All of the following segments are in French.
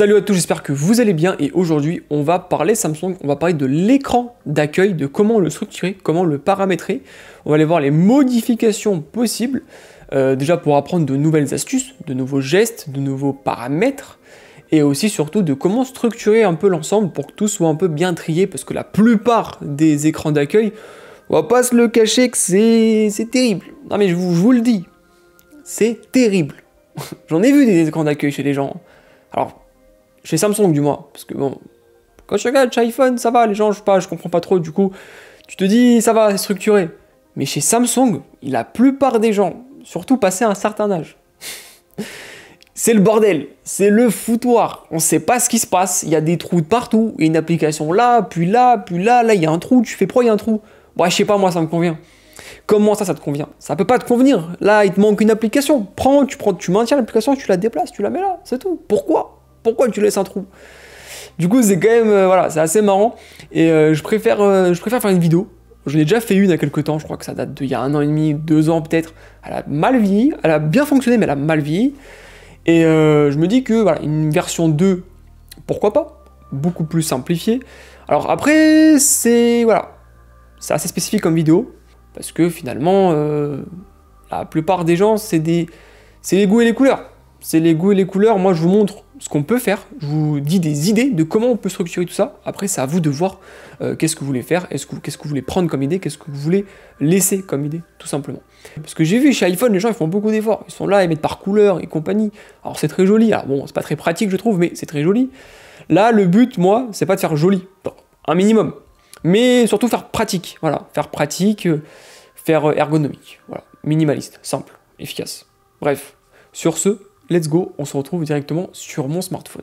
Salut à tous, j'espère que vous allez bien et aujourd'hui on va parler Samsung, on va parler de l'écran d'accueil, de comment le structurer, comment le paramétrer. On va aller voir les modifications possibles, déjà pour apprendre de nouvelles astuces, de nouveaux gestes, de nouveaux paramètres et aussi surtout de comment structurer un peu l'ensemble pour que tout soit un peu bien trié parce que la plupart des écrans d'accueil, on va pas se le cacher que c'est terrible. Non mais je vous le dis, c'est terrible. J'en ai vu des écrans d'accueil chez les gens. Alors, chez Samsung du moins, parce que bon, quand je regarde chez iPhone, ça va, les gens, je comprends pas trop, du coup, tu te dis, ça va, c'est structuré. Mais chez Samsung, la plupart des gens, surtout passé un certain âge, c'est le bordel, c'est le foutoir, on sait pas ce qui se passe, il y a des trous de partout, il y a une application là, puis là, il y a un trou, tu fais pourquoi il y a un trou? Bon, je sais pas, moi ça me convient. Comment ça te convient? Ça peut pas te convenir, là il te manque une application, tu maintiens l'application, tu la déplaces, tu la mets là, c'est tout. Pourquoi tu laisses un trou? Du coup, c'est quand même, voilà, c'est assez marrant. Et je préfère faire une vidéo. J'en ai déjà fait une il y a quelques temps, je crois que ça date d'il y a 1 an et demi, 2 ans peut-être. Elle a mal vieilli, elle a bien fonctionné, mais elle a mal vieilli. Et je me dis que, voilà, une version 2, pourquoi pas? Beaucoup plus simplifiée. Alors après, voilà, c'est assez spécifique comme vidéo. Parce que finalement, la plupart des gens, c'est les goûts et les couleurs. C'est les goûts et les couleurs. Moi, je vous montre ce qu'on peut faire. Je vous dis des idées de comment on peut structurer tout ça. Après, c'est à vous de voir qu'est-ce que vous voulez faire, qu'est-ce que vous voulez prendre comme idée, qu'est-ce que vous voulez laisser comme idée, tout simplement. Parce que j'ai vu chez iPhone, les gens ils font beaucoup d'efforts. Ils sont là, ils mettent par couleur et compagnie. Alors c'est très joli. Alors bon, c'est pas très pratique, je trouve, mais c'est très joli. Là, le but, moi, c'est pas de faire joli. Bon, un minimum. Mais surtout faire pratique. Voilà, faire pratique, faire ergonomique. Voilà, minimaliste, simple, efficace. Bref, sur ce, let's go, on se retrouve directement sur mon smartphone.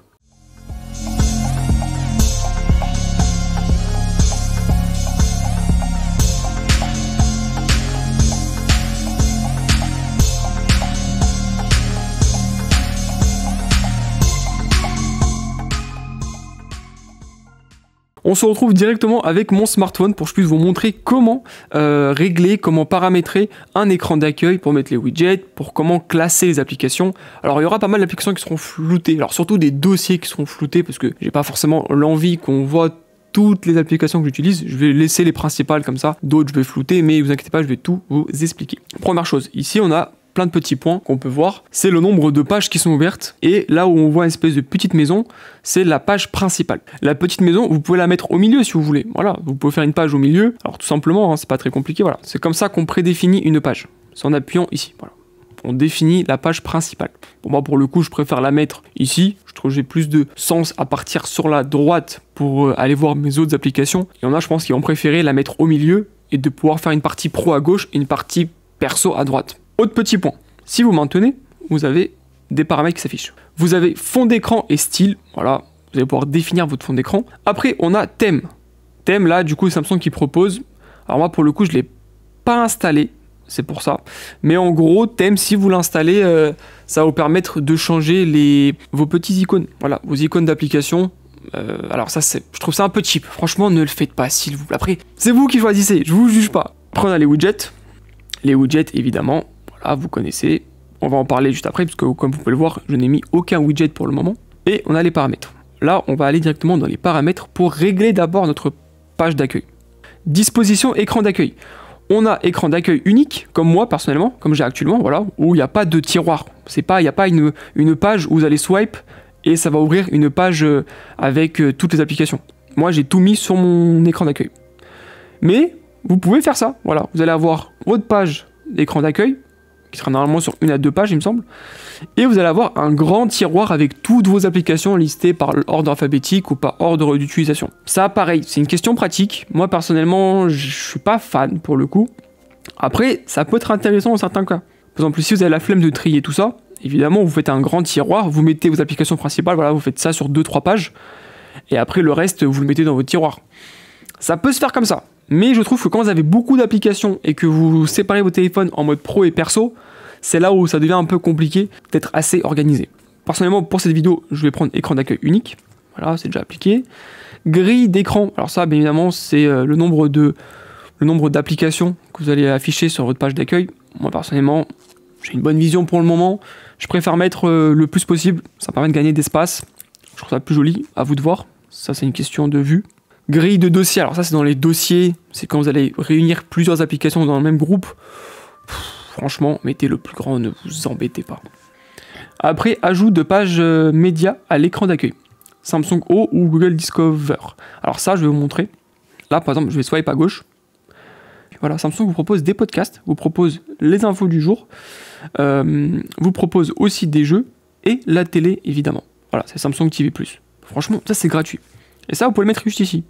On se retrouve directement avec mon smartphone pour que je puisse vous montrer comment régler, comment paramétrer un écran d'accueil pour mettre les widgets, pour comment classer les applications. Alors il y aura pas mal d'applications qui seront floutées, alors surtout des dossiers qui seront floutés parce que j'ai pas forcément l'envie qu'on voit toutes les applications que j'utilise, je vais laisser les principales comme ça, d'autres je vais flouter, mais vous inquiétez pas, je vais tout vous expliquer. Première chose, ici on a plein de petits points qu'on peut voir, c'est le nombre de pages qui sont ouvertes, et là où on voit une espèce de petite maison, c'est la page principale. La petite maison, vous pouvez la mettre au milieu si vous voulez, voilà, vous pouvez faire une page au milieu, alors tout simplement, hein, c'est pas très compliqué, voilà, c'est comme ça qu'on prédéfinit une page, c'est en appuyant ici, voilà. On définit la page principale. Pour moi, pour le coup, je préfère la mettre ici. Je trouve que j'ai plus de sens à partir sur la droite pour aller voir mes autres applications. Il y en a, je pense, qui vont préférer la mettre au milieu et de pouvoir faire une partie pro à gauche et une partie perso à droite. Autre petit point, si vous maintenez, vous avez des paramètres qui s'affichent. Vous avez fond d'écran et style, voilà, vous allez pouvoir définir votre fond d'écran. Après, on a thème. Thème, là, du coup, Samsung qui propose. Alors moi, pour le coup, je ne l'ai pas installé. C'est pour ça. Mais en gros, thème, si vous l'installez, ça va vous permettre de changer vos petits icônes. Voilà, vos icônes d'application. Alors ça, je trouve ça un peu cheap. Franchement, ne le faites pas, s'il vous plaît. Après, c'est vous qui choisissez, je vous juge pas. Après, on a les widgets. Les widgets, évidemment, voilà, vous connaissez. On va en parler juste après, parce que comme vous pouvez le voir, je n'ai mis aucun widget pour le moment. Et on a les paramètres. Là, on va aller directement dans les paramètres pour régler d'abord notre page d'accueil. Disposition écran d'accueil. On a écran d'accueil unique, comme moi personnellement, comme j'ai actuellement, voilà, où il n'y a pas de tiroir. Il n'y a pas une page où vous allez swipe et ça va ouvrir une page avec toutes les applications. Moi, j'ai tout mis sur mon écran d'accueil. Mais vous pouvez faire ça, voilà. Vous allez avoir votre page d'écran d'accueil, qui sera normalement sur 1 à 2 pages, il me semble. Et vous allez avoir un grand tiroir avec toutes vos applications listées par ordre alphabétique ou par ordre d'utilisation. Ça, pareil, c'est une question pratique. Moi, personnellement, je suis pas fan pour le coup. Après, ça peut être intéressant dans certains cas. Par exemple, si vous avez la flemme de trier tout ça, évidemment, vous faites un grand tiroir, vous mettez vos applications principales, voilà, vous faites ça sur 2-3 pages, et après, le reste, vous le mettez dans votre tiroir. Ça peut se faire comme ça. Mais je trouve que quand vous avez beaucoup d'applications et que vous séparez vos téléphones en mode pro et perso, c'est là où ça devient un peu compliqué d'être assez organisé. Personnellement, pour cette vidéo, je vais prendre écran d'accueil unique. Voilà, c'est déjà appliqué. Grille d'écran. Alors ça, bien évidemment, c'est le nombre d'applications que vous allez afficher sur votre page d'accueil. Moi, personnellement, j'ai une bonne vision pour le moment. Je préfère mettre le plus possible. Ça permet de gagner d'espace. Je trouve ça plus joli, à vous de voir. Ça, c'est une question de vue. Grille de dossier, alors ça, c'est dans les dossiers. C'est quand vous allez réunir plusieurs applications dans le même groupe. Franchement, mettez le plus grand, ne vous embêtez pas. Après, ajout de pages médias à l'écran d'accueil. Samsung O ou Google Discover. Alors ça, je vais vous montrer. Là, par exemple, je vais swipe à gauche. Voilà, Samsung vous propose des podcasts, vous propose les infos du jour, vous propose aussi des jeux et la télé, évidemment. Voilà, c'est Samsung TV+. Franchement, ça, c'est gratuit. Et ça, vous pouvez le mettre juste ici.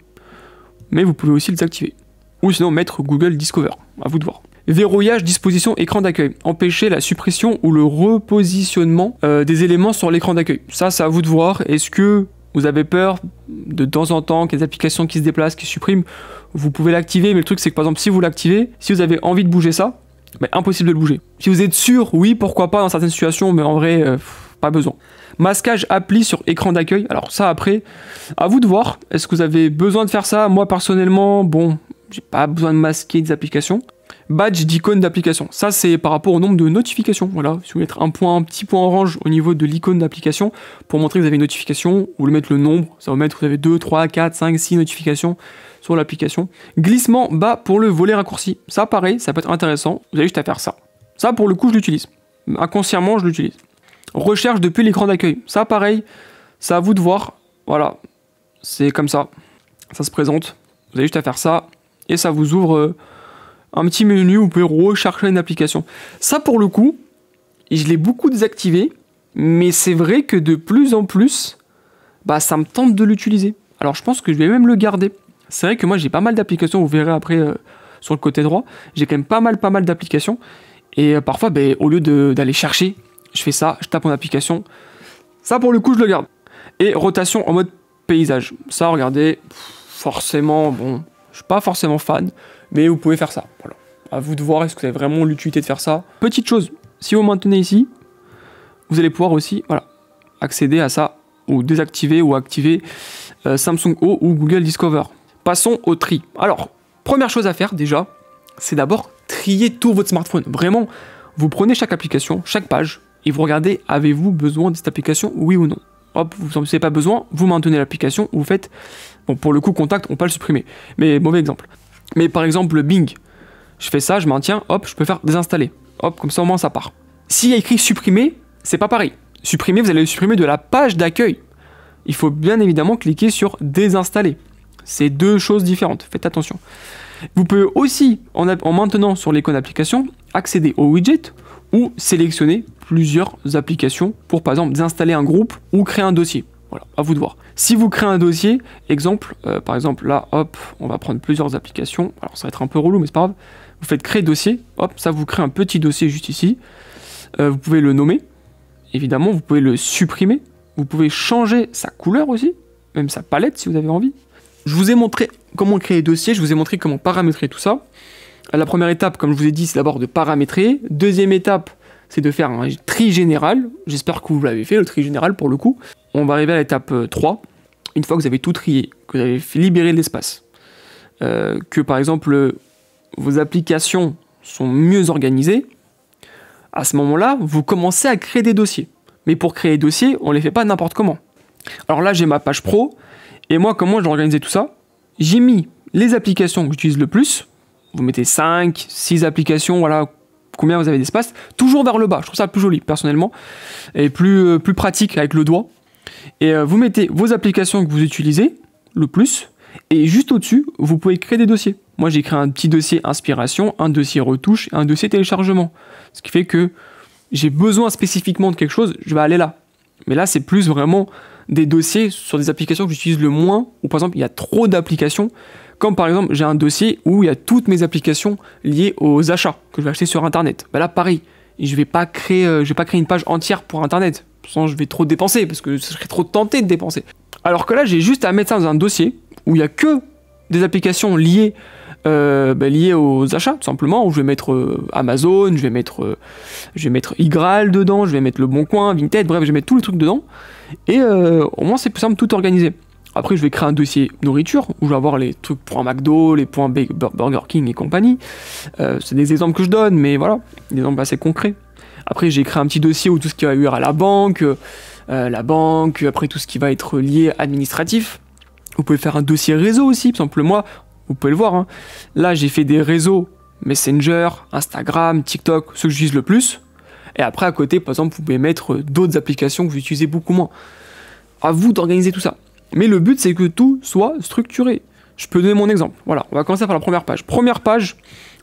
Mais vous pouvez aussi le désactiver. Ou sinon, mettre Google Discover. À vous de voir. Verrouillage, disposition, écran d'accueil. Empêcher la suppression ou le repositionnement des éléments sur l'écran d'accueil. Ça, c'est à vous de voir. Est-ce que vous avez peur de temps en temps qu'il y ait des applications qui se déplacent, qui suppriment? Vous pouvez l'activer, mais le truc, c'est que par exemple, si vous l'activez, si vous avez envie de bouger ça, bah, impossible de le bouger. Si vous êtes sûr, oui, pourquoi pas dans certaines situations, mais en vrai, pas besoin. Masquage appli sur écran d'accueil. Alors ça, après, à vous de voir. Est-ce que vous avez besoin de faire ça? Moi, personnellement, bon, j'ai pas besoin de masquer des applications. Badge d'icône d'application. Ça, c'est par rapport au nombre de notifications. Voilà, si vous mettez un petit point orange au niveau de l'icône d'application pour montrer que vous avez une notification, vous voulez mettre le nombre, ça va mettre que vous avez 2, 3, 4, 5, 6 notifications sur l'application. Glissement bas pour le volet raccourci. Ça, pareil, ça peut être intéressant. Vous avez juste à faire ça. Ça, pour le coup, je l'utilise. Inconsciemment, je l'utilise. Recherche depuis l'écran d'accueil. Ça, pareil, c'est à vous de voir. Voilà, c'est comme ça. Ça se présente. Vous avez juste à faire ça et ça vous ouvre un petit menu où vous pouvez rechercher une application. Ça, pour le coup, je l'ai beaucoup désactivé, mais c'est vrai que de plus en plus, bah, ça me tente de l'utiliser. Alors, je pense que je vais même le garder. C'est vrai que moi, j'ai pas mal d'applications, vous verrez après sur le côté droit. J'ai quand même pas mal d'applications. Et parfois, bah, au lieu d'aller chercher, je fais ça, je tape en application. Ça, pour le coup, je le garde. Et rotation en mode paysage. Ça, regardez, forcément, bon, je suis pas forcément fan, mais vous pouvez faire ça. Voilà. À vous de voir, est-ce que vous avez vraiment l'utilité de faire ça. Petite chose, si vous maintenez ici, vous allez pouvoir aussi, voilà, accéder à ça, ou désactiver ou activer Samsung O ou Google Discover. Passons au tri. Alors, première chose à faire déjà, c'est d'abord trier tout votre smartphone. Vraiment, vous prenez chaque application, chaque page, et vous regardez, avez-vous besoin de cette application, oui ou non. Hop, vous n'en avez pas besoin, vous maintenez l'application, vous faites, bon, pour le coup, contact, on peut pas le supprimer, mais mauvais exemple. Mais par exemple, le Bing, je fais ça, je maintiens, hop, je peux faire désinstaller. Hop, comme ça au moins ça part. S'il y a écrit supprimer, c'est pas pareil. Supprimer, vous allez le supprimer de la page d'accueil. Il faut bien évidemment cliquer sur désinstaller. C'est deux choses différentes, faites attention. Vous pouvez aussi, en maintenant sur l'icône application, accéder au widget ou sélectionner plusieurs applications pour par exemple désinstaller un groupe ou créer un dossier. Voilà, à vous de voir. Si vous créez un dossier, exemple, par exemple là, hop, on va prendre plusieurs applications. Alors ça va être un peu relou, mais c'est pas grave. Vous faites créer dossier, hop, ça vous crée un petit dossier juste ici. Vous pouvez le nommer, évidemment, vous pouvez le supprimer. Vous pouvez changer sa couleur aussi, même sa palette si vous avez envie. Je vous ai montré comment créer les dossiers, je vous ai montré comment paramétrer tout ça. La première étape, comme je vous ai dit, c'est d'abord de paramétrer. Deuxième étape, c'est de faire un tri général. J'espère que vous l'avez fait, le tri général pour le coup. On va arriver à l'étape 3. Une fois que vous avez tout trié, que vous avez fait libérer l'espace, que par exemple vos applications sont mieux organisées, à ce moment-là, vous commencez à créer des dossiers. Mais pour créer des dossiers, on ne les fait pas n'importe comment. Alors là, j'ai ma page pro, et moi, comment j'ai organisé tout ça? J'ai mis les applications que j'utilise le plus. Vous mettez 5, 6 applications, voilà combien vous avez d'espace, toujours vers le bas. Je trouve ça plus joli, personnellement, et plus pratique avec le doigt. Et vous mettez vos applications que vous utilisez le plus, et juste au-dessus, vous pouvez créer des dossiers. Moi, j'ai créé un petit dossier inspiration, un dossier retouche, et un dossier téléchargement. Ce qui fait que j'ai besoin spécifiquement de quelque chose, je vais aller là. Mais là, c'est plus vraiment des dossiers sur des applications que j'utilise le moins, ou par exemple, il y a trop d'applications, comme par exemple, j'ai un dossier où il y a toutes mes applications liées aux achats que je vais acheter sur Internet. Bah là, pareil, je vais pas créer une page entière pour Internet, sinon je vais trop dépenser, parce que je serais trop tenté de dépenser. Alors que là, j'ai juste à mettre ça dans un dossier où il n'y a que des applications liées aux achats, tout simplement, où je vais mettre Amazon, je vais mettre Igral dedans, je vais mettre Le Bon Coin, Vinted, bref, je vais mettre tous les trucs dedans, et au moins c'est plus simple, tout organisé. Après, je vais créer un dossier nourriture, où je vais avoir les trucs pour un McDo, les points Burger King et compagnie. C'est des exemples que je donne, mais voilà, des exemples assez concrets. Après, j'ai créé un petit dossier où tout ce qui va eu à la banque, la banque, après tout ce qui va être lié administratif. Vous pouvez faire un dossier réseau aussi, par exemple moi, vous pouvez le voir, hein. Là j'ai fait des réseaux Messenger, Instagram, TikTok, ceux que j'utilise le plus. Et après à côté, par exemple, vous pouvez mettre d'autres applications que vous utilisez beaucoup moins. À vous d'organiser tout ça. Mais le but c'est que tout soit structuré. Je peux donner mon exemple. Voilà, on va commencer par la première page. Première page,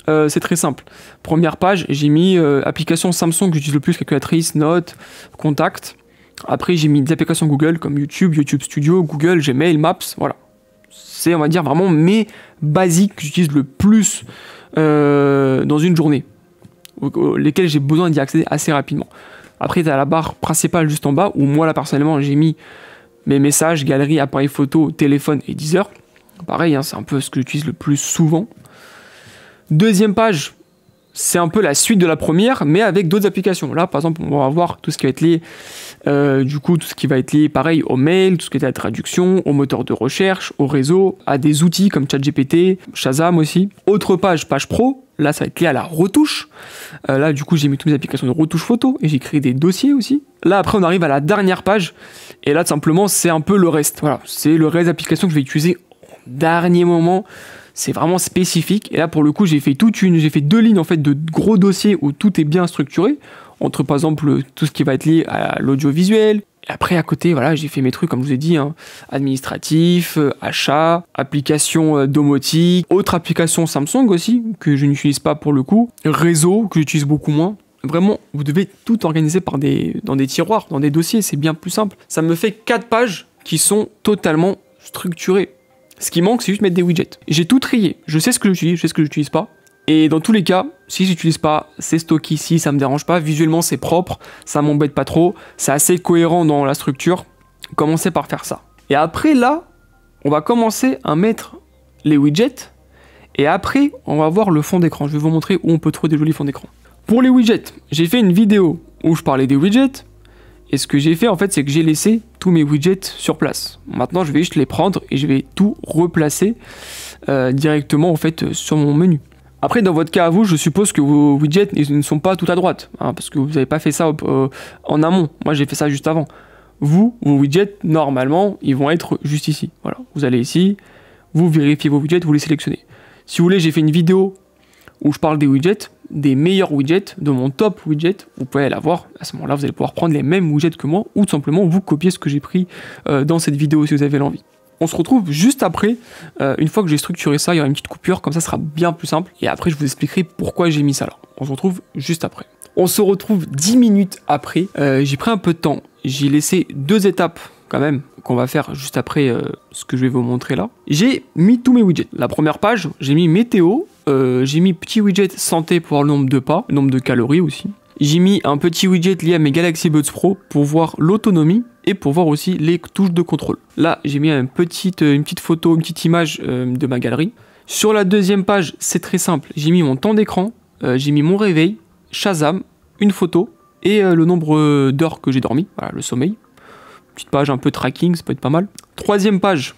c'est très simple. Première page, j'ai mis application Samsung que j'utilise le plus, calculatrice, notes, contact. Après, j'ai mis des applications Google comme YouTube, YouTube Studio, Google, Gmail, Maps. Voilà. C'est, on va dire, vraiment mes basiques que j'utilise le plus dans une journée, lesquelles j'ai besoin d'y accéder assez rapidement. Après, tu as la barre principale juste en bas où moi, là, personnellement, j'ai mis mes messages, galerie, appareil photo, téléphone et Deezer. Pareil, hein, c'est un peu ce que j'utilise le plus souvent. Deuxième page, c'est un peu la suite de la première, mais avec d'autres applications. Là, par exemple, on va voir tout ce qui va être lié, tout ce qui va être lié, pareil, au mail, tout ce qui est à la traduction, au moteur de recherche, au réseau, à des outils comme ChatGPT, Shazam aussi. Autre page, page pro. Là, ça va être lié à la retouche. Là, du coup, j'ai mis toutes mes applications de retouche photo et j'ai créé des dossiers aussi. Là, après, on arrive à la dernière page. Et là, tout simplement, c'est un peu le reste. Voilà, c'est le reste d'applications que je vais utiliser au dernier moment. C'est vraiment spécifique. Et là, pour le coup, j'ai fait deux lignes en fait de gros dossiers où tout est bien structuré. Entre, par exemple, tout ce qui va être lié à l'audiovisuel. Et après, à côté, voilà, j'ai fait mes trucs, comme je vous ai dit, hein, administratif, achat, application domotique, autre application Samsung aussi, que je n'utilise pas pour le coup, réseau, que j'utilise beaucoup moins. Vraiment, vous devez tout organiser dans des tiroirs, dans des dossiers, c'est bien plus simple. Ça me fait 4 pages qui sont totalement structurées. Ce qui manque, c'est juste mettre des widgets. J'ai tout trié, je sais ce que j'utilise, je sais ce que j'utilise pas. Et dans tous les cas, si j'utilise pas, c'est stocké ici, ça me dérange pas. Visuellement, c'est propre, ça m'embête pas trop, c'est assez cohérent dans la structure. Commencez par faire ça. Et après, là, on va commencer à mettre les widgets. Et après, on va voir le fond d'écran. Je vais vous montrer où on peut trouver des jolis fonds d'écran. Pour les widgets, j'ai fait une vidéo où je parlais des widgets. Et ce que j'ai fait, en fait, c'est que j'ai laissé tous mes widgets sur place. Maintenant, je vais juste les prendre et je vais tout replacer directement, en fait, sur mon menu. Après, dans votre cas à vous, je suppose que vos widgets ne sont pas tout à droite, hein, parce que vous n'avez pas fait ça en amont. Moi, j'ai fait ça juste avant. Vous, vos widgets, normalement, ils vont être juste ici. Voilà, vous allez ici, vous vérifiez vos widgets, vous les sélectionnez. Si vous voulez, j'ai fait une vidéo où je parle des widgets, des meilleurs widgets, de mon top widget. Vous pouvez aller la voir. À ce moment-là, vous allez pouvoir prendre les mêmes widgets que moi, ou tout simplement vous copier ce que j'ai pris dans cette vidéo si vous avez l'envie. On se retrouve juste après, une fois que j'ai structuré ça, il y aura une petite coupure, comme ça sera bien plus simple. Et après, je vous expliquerai pourquoi j'ai mis ça là. On se retrouve juste après. On se retrouve 10 minutes après. J'ai pris un peu de temps. J'ai laissé 2 étapes quand même, qu'on va faire juste après ce que je vais vous montrer là. J'ai mis tous mes widgets. La première page, j'ai mis météo. J'ai mis petit widget santé pour voir le nombre de pas, le nombre de calories aussi. J'ai mis un petit widget lié à mes Galaxy Buds Pro pour voir l'autonomie et pour voir aussi les touches de contrôle. Là, j'ai mis une petite photo, une petite image de ma galerie. Sur la deuxième page, c'est très simple. J'ai mis mon temps d'écran, j'ai mis mon réveil, Shazam, une photo et le nombre d'heures que j'ai dormi, voilà, le sommeil. Petite page un peu tracking, ça peut être pas mal. Troisième page,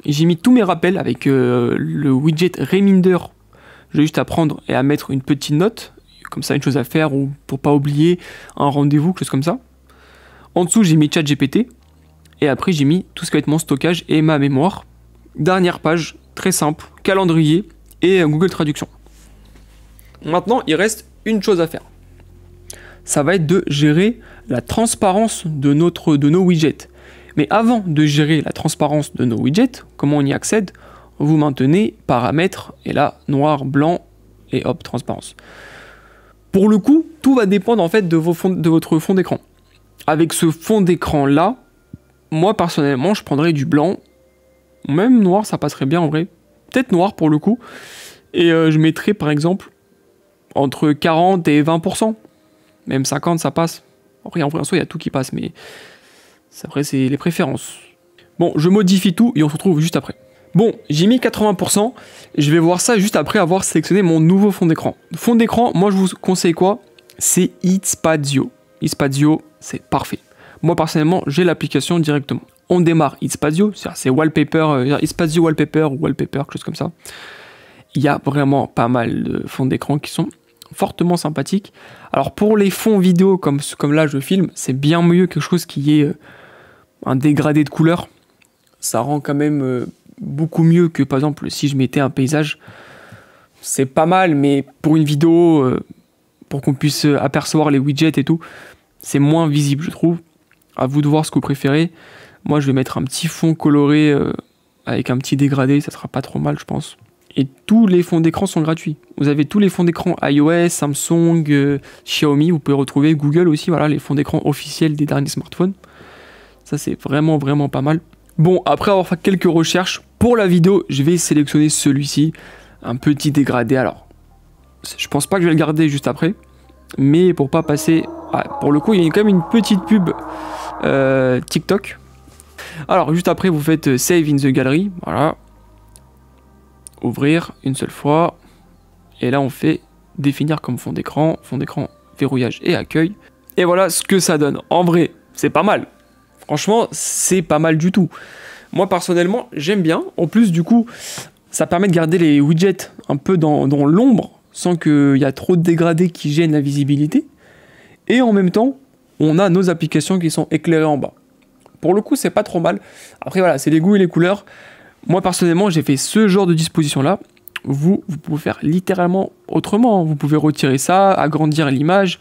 j'ai mis tous mes rappels avec le widget Reminder. J'ai juste à prendre et à mettre une petite note, comme ça une chose à faire ou pour pas oublier un rendez-vous, quelque chose comme ça. En dessous, j'ai mis ChatGPT et après j'ai mis tout ce qui va être mon stockage et ma mémoire. Dernière page, très simple, calendrier et Google Traduction. Maintenant, il reste une chose à faire. Ça va être de gérer la transparence de nos widgets. Mais avant de gérer la transparence de nos widgets, comment on y accède? Vous maintenez paramètres, et là, noir, blanc, et hop, transparence. Pour le coup, tout va dépendre en fait de votre fond d'écran. Avec ce fond d'écran-là, moi personnellement, je prendrais du blanc, même noir, ça passerait bien en vrai. Peut-être noir pour le coup. Et je mettrais par exemple entre 40 et 20%. Même 50, ça passe. Après, en vrai, en soi, il y a tout qui passe, mais après, c'est les préférences. Bon, je modifie tout et on se retrouve juste après. Bon, j'ai mis 80%. Je vais voir ça juste après avoir sélectionné mon nouveau fond d'écran. Fond d'écran, moi, je vous conseille quoi? C'est Itspadio. Itspadio, c'est parfait. Moi, personnellement, j'ai l'application directement. On démarre Itspadio, c'est wallpaper, Itspadio wallpaper ou wallpaper, quelque chose comme ça. Il y a vraiment pas mal de fonds d'écran qui sont fortement sympathique. Alors pour les fonds vidéo, comme là je filme, c'est bien mieux quelque chose qui est un dégradé de couleur. Ça rend quand même beaucoup mieux que par exemple si je mettais un paysage. C'est pas mal, mais pour une vidéo, pour qu'on puisse apercevoir les widgets et tout, c'est moins visible, je trouve. À vous de voir ce que vous préférez. Moi, je vais mettre un petit fond coloré avec un petit dégradé, ça sera pas trop mal, je pense. Et tous les fonds d'écran sont gratuits. Vous avez tous les fonds d'écran iOS, Samsung, Xiaomi, vous pouvez retrouver Google aussi, voilà, les fonds d'écran officiels des derniers smartphones. Ça, c'est vraiment, vraiment pas mal. Bon, après avoir fait quelques recherches, pour la vidéo, je vais sélectionner celui-ci. Un petit dégradé, alors, je pense pas que je vais le garder juste après. Mais pour pas passer... Ah, pour le coup, il y a quand même une petite pub TikTok. Alors, juste après, vous faites Save in the Gallery. Voilà. Ouvrir une seule fois. Et là, on fait définir comme fond d'écran, verrouillage et accueil. Et voilà ce que ça donne. En vrai, c'est pas mal. Franchement, c'est pas mal du tout. Moi, personnellement, j'aime bien. En plus, du coup, ça permet de garder les widgets un peu dans l'ombre, sans qu'il y a trop de dégradés qui gênent la visibilité. Et en même temps, on a nos applications qui sont éclairées en bas. Pour le coup, c'est pas trop mal. Après, voilà, c'est les goûts et les couleurs. Moi, personnellement, j'ai fait ce genre de disposition-là. Vous pouvez faire littéralement autrement. Vous pouvez retirer ça, agrandir l'image,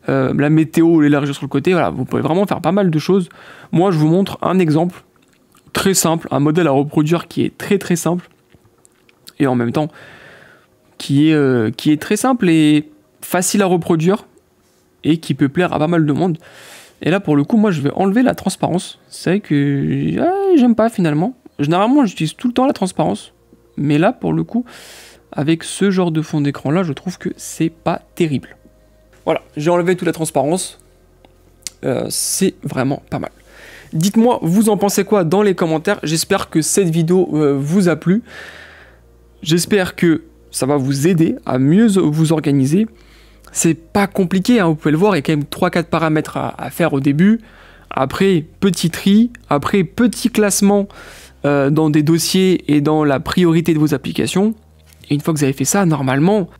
la météo, l'élargir sur le côté. Voilà, vous pouvez vraiment faire pas mal de choses. Moi, je vous montre un exemple très simple, un modèle à reproduire qui est très très simple. Et en même temps, qui est très simple et facile à reproduire. Et qui peut plaire à pas mal de monde. Et là, pour le coup, moi, je vais enlever la transparence. C'est vrai que j'aime pas, finalement. Généralement, j'utilise tout le temps la transparence. Mais là, pour le coup, avec ce genre de fond d'écran-là, je trouve que c'est pas terrible. Voilà, j'ai enlevé toute la transparence. C'est vraiment pas mal. Dites-moi, vous en pensez quoi dans les commentaires. J'espère que cette vidéo vous a plu. J'espère que ça va vous aider à mieux vous organiser. C'est pas compliqué, hein, vous pouvez le voir, il y a quand même 3-4 paramètres à faire au début. Après, petit tri, après petit classement dans des dossiers et dans la priorité de vos applications. Et une fois que vous avez fait ça, normalement,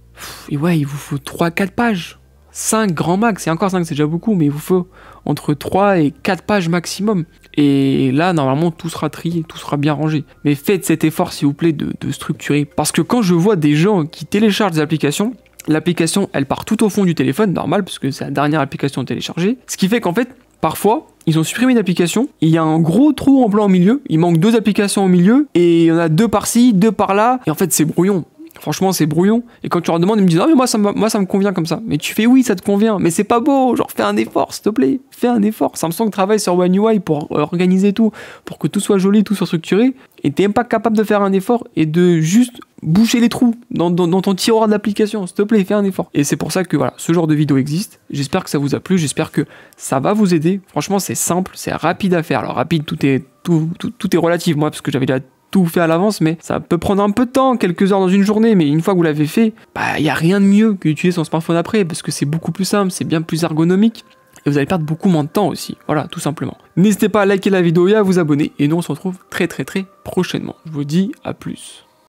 et ouais, il vous faut 3-4 pages. 5 grand max, et encore 5 c'est déjà beaucoup, mais il vous faut entre 3 et 4 pages maximum. Et là, normalement, tout sera trié, tout sera bien rangé. Mais faites cet effort, s'il vous plaît, de structurer. Parce que quand je vois des gens qui téléchargent des applications, l'application, elle part tout au fond du téléphone, normal, parce que c'est la dernière application téléchargée. Ce qui fait qu'en fait, parfois, ils ont supprimé une application, il y a un gros trou en blanc au milieu, il manque 2 applications au milieu, et il y en a 2 par-ci, 2 par-là, et en fait, c'est brouillon. Franchement, c'est brouillon. Et quand tu leur demandes, ils me disent « Ah, mais moi, ça me convient comme ça. » Mais tu fais « Oui, ça te convient, mais c'est pas beau. Genre, fais un effort, s'il te plaît. Fais un effort. » Samsung travaille sur One UI pour organiser tout, pour que tout soit joli, tout soit structuré. Et t'es même pas capable de faire un effort et de juste boucher les trous dans ton tiroir d'application. S'il te plaît, fais un effort. Et c'est pour ça que voilà, ce genre de vidéo existe. J'espère que ça vous a plu. J'espère que ça va vous aider. Franchement, c'est simple, c'est rapide à faire. Alors, rapide, tout est relatif, moi, parce que j'avais déjà tout fait à l'avance, mais ça peut prendre un peu de temps, quelques heures dans une journée, mais une fois que vous l'avez fait, bah, il n'y a rien de mieux que d'utiliser son smartphone après, parce que c'est beaucoup plus simple, c'est bien plus ergonomique, et vous allez perdre beaucoup moins de temps aussi, voilà, tout simplement. N'hésitez pas à liker la vidéo et à vous abonner, et nous on se retrouve très prochainement. Je vous dis à plus.